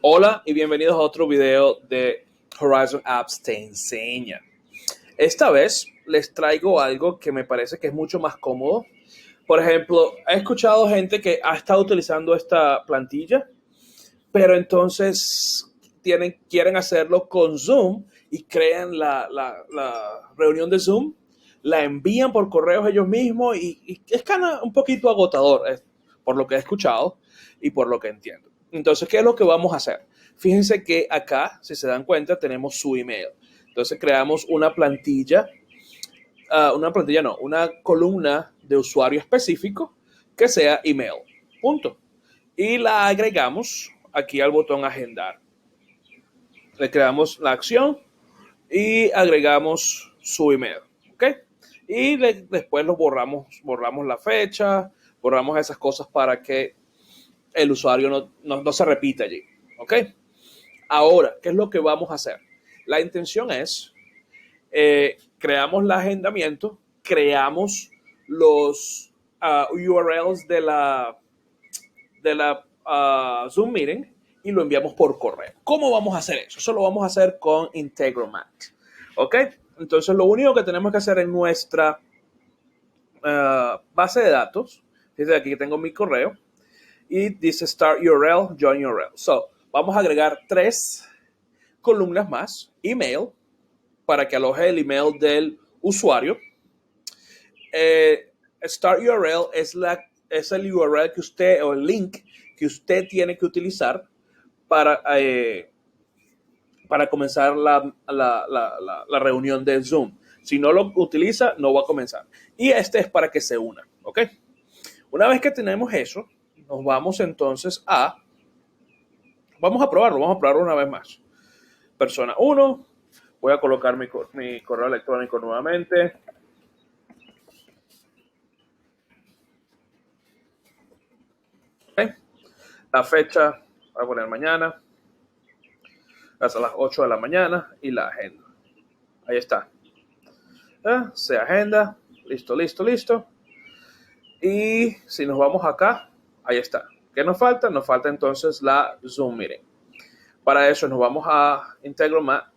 Hola y bienvenidos a otro video de Horizon Apps Te Enseña. Esta vez les traigo algo que me parece que es mucho más cómodo. Por ejemplo, he escuchado gente que ha estado utilizando esta plantilla, pero entonces quieren hacerlo con Zoom y crean la reunión de Zoom, la envían por correos ellos mismos y es un poquito agotador, por lo que he escuchado y por lo que entiendo. Entonces, ¿qué es lo que vamos a hacer? Fíjense que acá, si se dan cuenta, tenemos su email. Entonces creamos una columna de usuario específico que sea email. Punto. Y la agregamos aquí al botón agendar. Le creamos la acción y agregamos su email. ¿Ok? Y después borramos la fecha, borramos esas cosas para que el usuario no se repita allí. ¿Ok? Ahora, ¿qué es lo que vamos a hacer? La intención es, creamos el agendamiento, creamos los URLs de la Zoom Meeting y lo enviamos por correo. ¿Cómo vamos a hacer eso? Eso lo vamos a hacer con Integromat. ¿Ok? Entonces, lo único que tenemos que hacer en nuestra base de datos, dice aquí que tengo mi correo, y dice Start URL, Join URL. So, vamos a agregar 3 columnas más, email, para que aloje el email del usuario. Start URL es el URL que usted, o el link que usted tiene que utilizar para comenzar la reunión de Zoom. Si no lo utiliza, no va a comenzar. Y este es para que se una, ¿ok? Una vez que tenemos eso, nos vamos entonces vamos a probarlo una vez más. Persona 1, voy a colocar mi correo electrónico nuevamente. ¿Okay? La fecha, voy a poner mañana, hasta las 8 de la mañana y la agenda. Ahí está. Se agenda, listo, listo, listo. Y si nos vamos acá, ahí está. ¿Qué nos falta? Nos falta entonces la Zoom Meeting. Para eso nos vamos a Integromat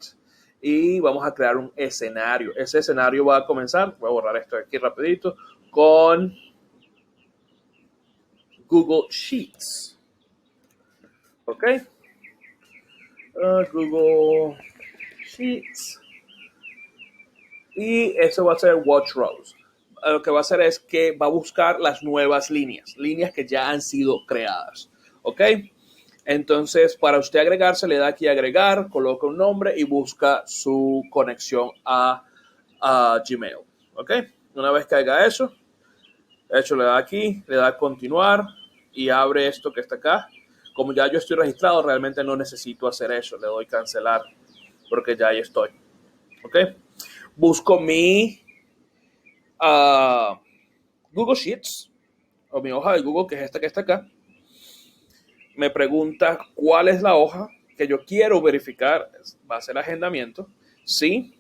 y vamos a crear un escenario. Ese escenario va a comenzar, voy a borrar esto de aquí rapidito, con Google Sheets. ¿Ok? Google Sheets. Y eso va a ser Watch Rows. Lo que va a hacer es que va a buscar las nuevas líneas que ya han sido creadas. ¿Ok? Entonces, para usted agregarse, le da aquí agregar, coloca un nombre y busca su conexión a Gmail. ¿Ok? Una vez que haga eso, de hecho le da aquí, le da continuar y abre esto que está acá. Como ya yo estoy registrado, realmente no necesito hacer eso. Le doy cancelar porque ya ahí estoy. ¿Ok? Busco mi Google Sheets o mi hoja de Google, que es esta que está acá. Me pregunta cuál es la hoja que yo quiero verificar. Va a ser agendamiento. Sí.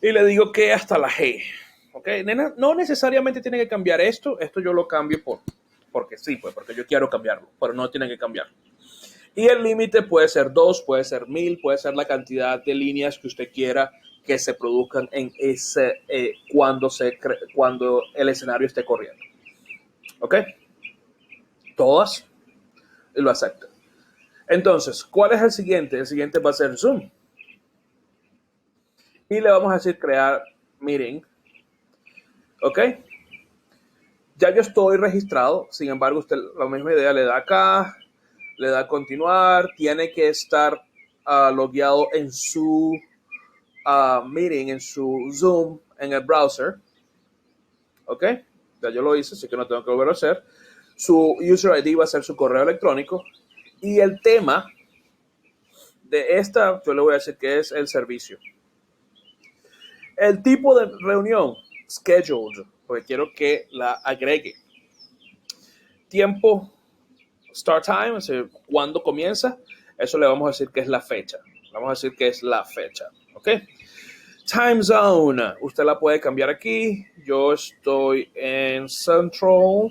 Y le digo que hasta la G. ¿Ok? No necesariamente tiene que cambiar esto. Esto yo lo cambio porque sí, pues porque yo quiero cambiarlo. Pero no tiene que cambiarlo. Y el límite puede ser 2, puede ser 1000, puede ser la cantidad de líneas que usted quiera que se produzcan en ese cuando el escenario esté corriendo. ¿Ok? Todas y lo acepto. Entonces, ¿cuál es el siguiente? El siguiente va a ser Zoom. Y le vamos a decir crear meeting. ¿Ok? Ya yo estoy registrado, sin embargo, usted la misma idea le da acá, le da continuar, tiene que estar logueado en su meeting, en su Zoom, en el browser. ¿Ok? Ya yo lo hice, así que no tengo que volver a hacer. Su user ID va a ser su correo electrónico. Y el tema de esta, yo le voy a decir que es el servicio. El tipo de reunión, scheduled, porque quiero que la agregue. Tiempo, start time, o sea, cuándo comienza, eso le vamos a decir que es la fecha. Vamos a decir que es la fecha. ¿Ok? Time zone, usted la puede cambiar aquí. Yo estoy en Central.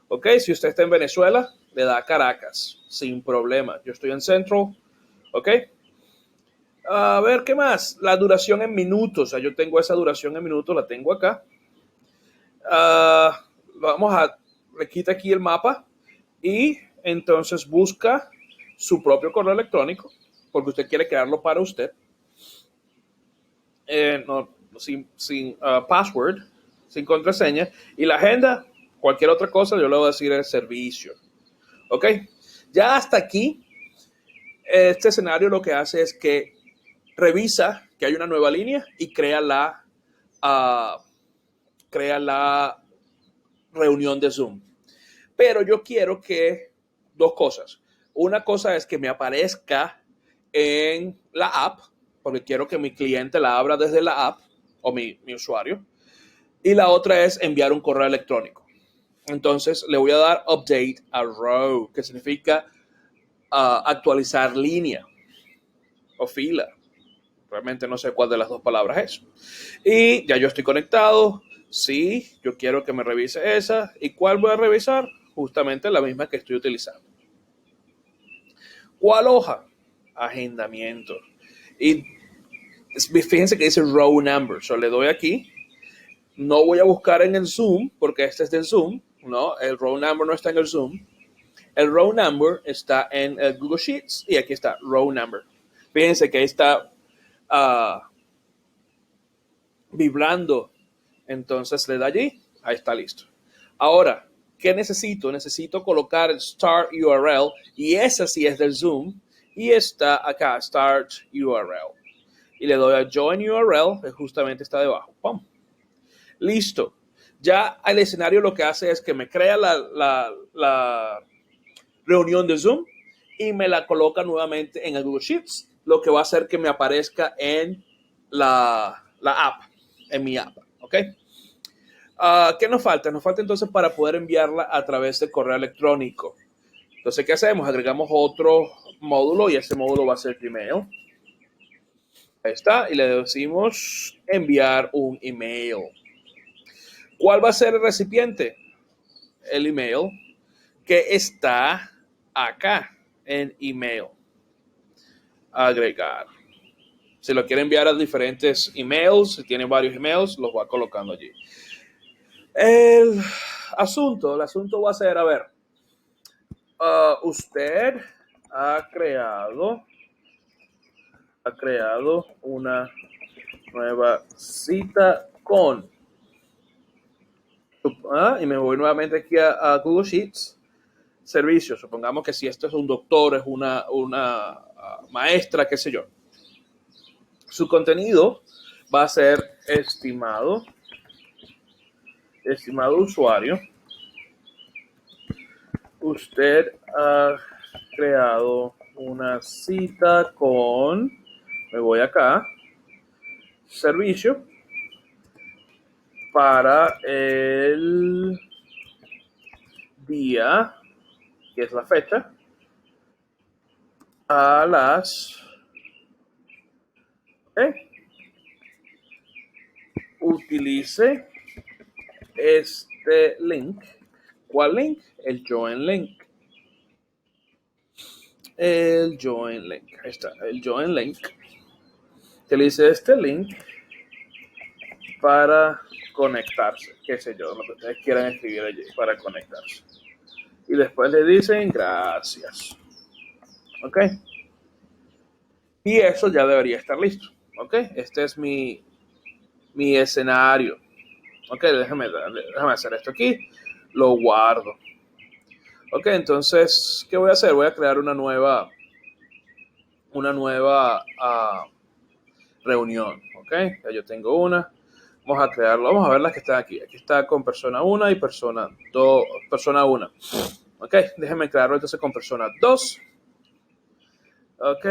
¿Ok? Si usted está en Venezuela, le da a Caracas, sin problema. Yo estoy en Central, ¿ok? A ver, ¿qué más? La duración en minutos. O sea, yo tengo esa duración en minutos, la tengo acá. Vamos a, le quita aquí el mapa y entonces busca su propio correo electrónico, porque usted quiere crearlo para usted. No, sin password, sin contraseña. Y la agenda, cualquier otra cosa, yo le voy a decir el servicio. ¿Ok? Ya hasta aquí, este escenario lo que hace es que revisa que hay una nueva línea y crea la reunión de Zoom. Pero yo quiero que dos cosas. Una cosa es que me aparezca en la app, porque quiero que mi cliente la abra desde la app o mi usuario. Y la otra es enviar un correo electrónico. Entonces le voy a dar update a row, que significa actualizar línea o fila. Realmente no sé cuál de las dos palabras es. Y ya yo estoy conectado. Sí, yo quiero que me revise esa. ¿Y cuál voy a revisar? Justamente la misma que estoy utilizando. ¿Cuál hoja? Agendamiento. Y fíjense que dice row number. So le doy aquí. No voy a buscar en el Zoom, porque este es del Zoom. No, el row number no está en el Zoom. El row number está en el Google Sheets y aquí está row number. Fíjense que ahí está vibrando. Entonces le da allí, ahí está listo. Ahora, ¿qué necesito? Necesito colocar el start URL y esa sí es del Zoom y está acá, start URL. Y le doy a join URL, que justamente está debajo. ¡Pum! Listo. Ya el escenario lo que hace es que me crea la reunión de Zoom y me la coloca nuevamente en el Google Sheets, lo que va a hacer que me aparezca en la app, en mi app, ¿ok? ¿Qué nos falta? Nos falta entonces para poder enviarla a través de correo electrónico. Entonces, ¿qué hacemos? Agregamos otro módulo y ese módulo va a ser Gmail. Ahí está, y le decimos enviar un email. ¿Cuál va a ser el recipiente? El email que está acá en email. Agregar. Si lo quiere enviar a diferentes emails, si tiene varios emails, los va colocando allí. El asunto va a ser, a ver, usted ha creado una nueva cita con, y me voy nuevamente aquí a Google Sheets, servicios, supongamos que si esto es un doctor, es una maestra, qué sé yo. Su contenido va a ser estimado usuario, usted ha creado una cita con, me voy acá, servicio para el día, que es la fecha, a las, utilice este link. ¿Cuál link? El join link. El join link. Ahí está, el join link. Utilice este link para conectarse, qué sé yo, lo que ustedes quieran escribir allí para conectarse. Y después le dicen gracias. ¿Ok? Y eso ya debería estar listo. ¿Ok? Este es mi escenario. Ok, déjame hacer esto aquí. Lo guardo. Ok, entonces, ¿qué voy a hacer? Voy a crear una nueva reunión. Ok, ya yo tengo una. Vamos a crearlo. Vamos a ver las que están aquí. Aquí está con persona 1 y persona 2. Persona 1. Ok, déjenme crearlo entonces con persona 2. Ok.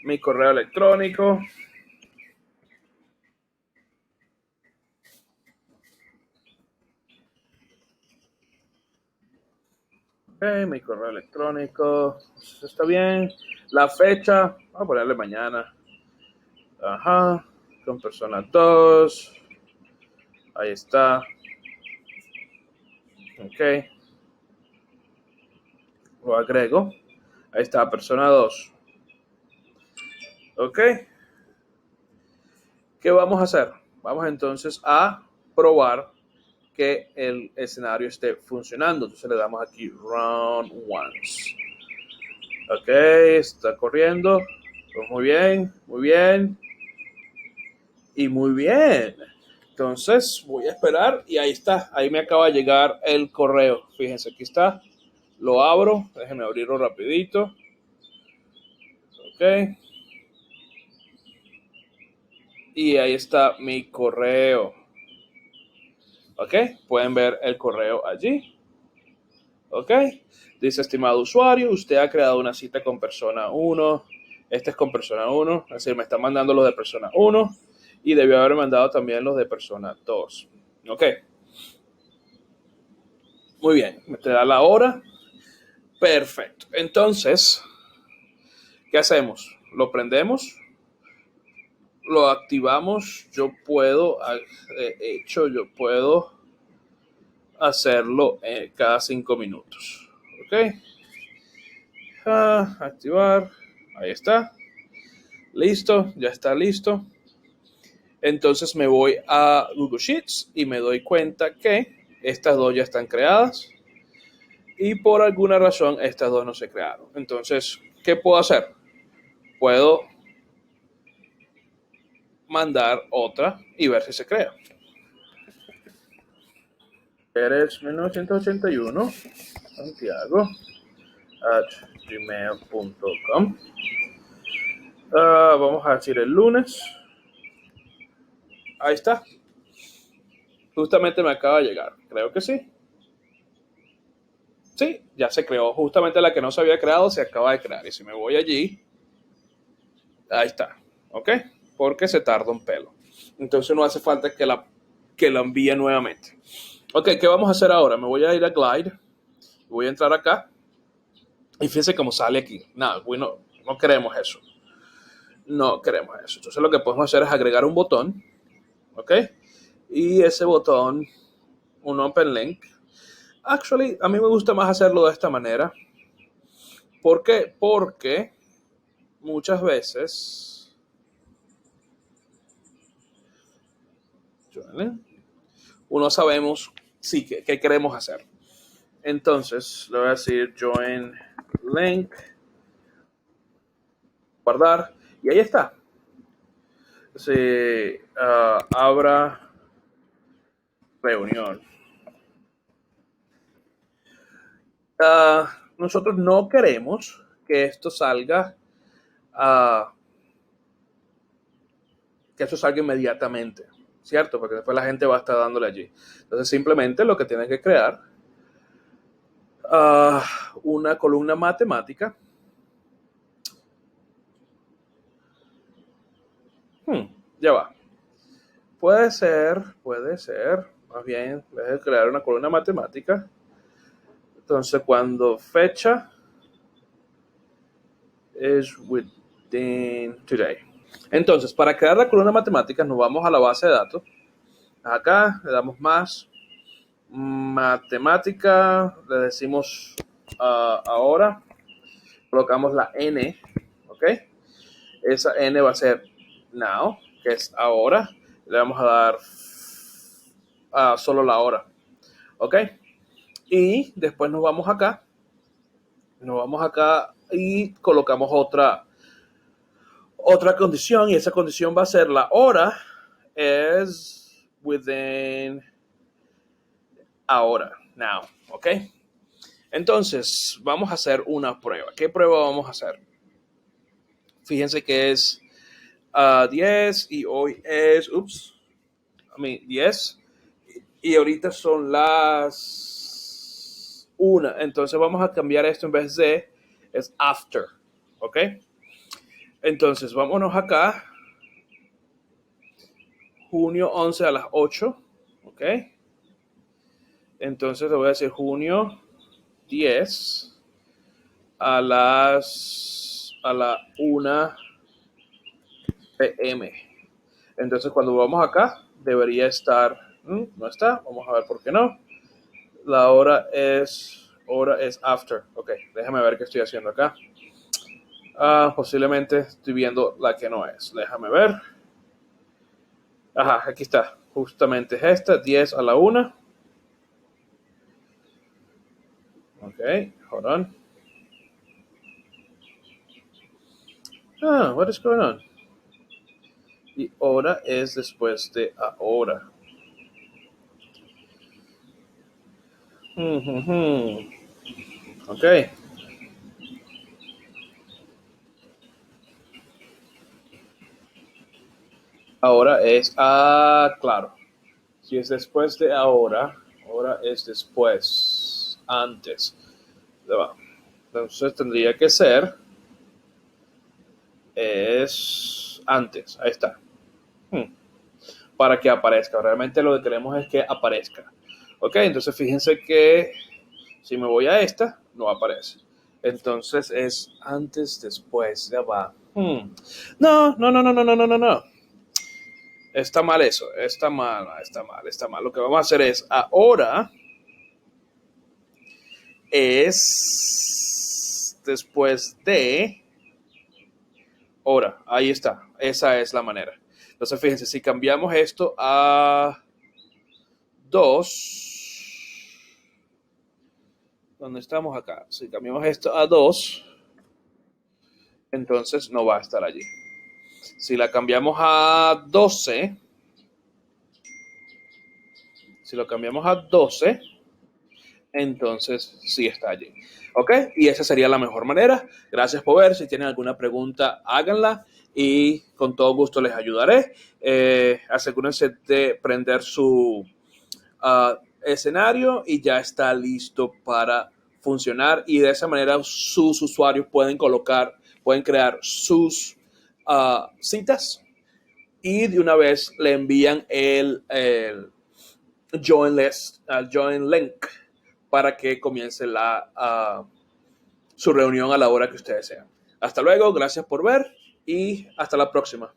Mi correo electrónico. Ok, mi correo electrónico. Está bien. La fecha. Vamos a ponerle mañana. Ajá. Con persona 2. Ahí está. Ok. Lo agrego. Ahí está, persona 2. ¿Ok? ¿Qué vamos a hacer? Vamos entonces a probar que el escenario esté funcionando. Entonces le damos aquí Run Once. Ok, está corriendo. Pues muy bien, muy bien. Y muy bien. Entonces voy a esperar y ahí está. Ahí me acaba de llegar el correo. Fíjense, aquí está. Lo abro. Déjenme abrirlo rapidito. Ok. Y ahí está mi correo. Ok. Pueden ver el correo allí. Ok. Dice, estimado usuario, usted ha creado una cita con persona 1. Este es con persona 1. Es decir, me está mandando los de persona 1. Y debió haber mandado también los de persona 2. Ok. Muy bien. Me te da la hora. Perfecto. Entonces, ¿qué hacemos? Lo prendemos, lo activamos. Yo puedo, de hecho, yo puedo hacerlo cada 5 minutos. ¿Ok? Activar. Ahí está. Listo, ya está listo. Entonces me voy a Google Sheets y me doy cuenta que estas dos ya están creadas y por alguna razón estas dos no se crearon. Entonces, ¿qué puedo hacer? Puedo mandar otra y ver si se crea. Eres 1981, Santiago, @gmail.com. Vamos a decir el lunes. Ahí está. Justamente me acaba de llegar. Creo que sí. Sí, ya se creó. Justamente la que no se había creado se acaba de crear. Y si me voy allí, ahí está. ¿Ok? Porque se tarda un pelo. Entonces no hace falta que la envíe nuevamente. Ok, ¿qué vamos a hacer ahora? Me voy a ir a Glide. Voy a entrar acá. Y fíjense cómo sale aquí. Nada, bueno, no queremos eso. No queremos eso. Entonces lo que podemos hacer es agregar un botón. ¿Ok? Y ese botón, un Open Link. Actually, a mí me gusta más hacerlo de esta manera. ¿Por qué? Porque muchas veces uno sabemos sí, qué queremos hacer. Entonces, le voy a decir join link, guardar, y ahí está. Se abra reunión. Nosotros no queremos que esto salga, uh, que esto salga inmediatamente, ¿cierto? Porque después la gente va a estar dándole allí. Entonces, simplemente lo que tienen que crear una columna matemática. Ya va. Puede ser. Más bien, deje de crear una columna matemática. Entonces, cuando fecha es within today. Entonces, para crear la columna matemática, nos vamos a la base de datos. Acá le damos más matemática, le decimos ahora, colocamos la n, ¿ok? Esa n va a ser now, que es ahora. Le vamos a dar solo la hora, ¿ok? Y después nos vamos acá y colocamos otra condición, y esa condición va a ser la hora es within ahora, now, ¿ok? Entonces, vamos a hacer una prueba. ¿Qué prueba vamos a hacer? Fíjense que es 10 y hoy es, 10 y ahorita son las 1. Entonces vamos a cambiar esto en vez de, es after, ¿ok? Entonces, vámonos acá, junio 11 a las 8, ¿ok? Entonces le voy a decir junio 10 a la 1 p.m. Entonces, cuando vamos acá, debería estar, no está, vamos a ver por qué no. La hora es hora es after. Ok, déjame ver qué estoy haciendo acá. Posiblemente estoy viendo la que no es. Déjame ver. Ajá, aquí está. Justamente es esta, 10 a la 1. Ok, hold on. What is going on? Y hora es después de ahora. Ok. Ahora es, claro. Si es después de ahora es después, antes. Entonces tendría que ser, es antes. Ahí está. Para que aparezca. Realmente lo que queremos es que aparezca. Ok, entonces fíjense que si me voy a esta, no aparece. Entonces es antes, después, ya va. No, no, no, no, no, no, no, no, no. Está mal eso, está mal, está mal, está mal. Lo que vamos a hacer es ahora es después de hora. Ahí está, esa es la manera. Entonces fíjense, si cambiamos esto a 2, ¿dónde estamos acá? Si cambiamos esto a 2, entonces no va a estar allí. Si la cambiamos a 12, si lo cambiamos a 12, entonces sí está allí. ¿Ok? Y esa sería la mejor manera. Gracias por ver. Si tienen alguna pregunta, háganla y con todo gusto les ayudaré. Asegúrense de prender su escenario y ya está listo para funcionar y de esa manera sus usuarios pueden crear sus citas y de una vez le envían el join link para que comience su reunión a la hora que ustedes sean. Hasta luego, gracias por ver y hasta la próxima.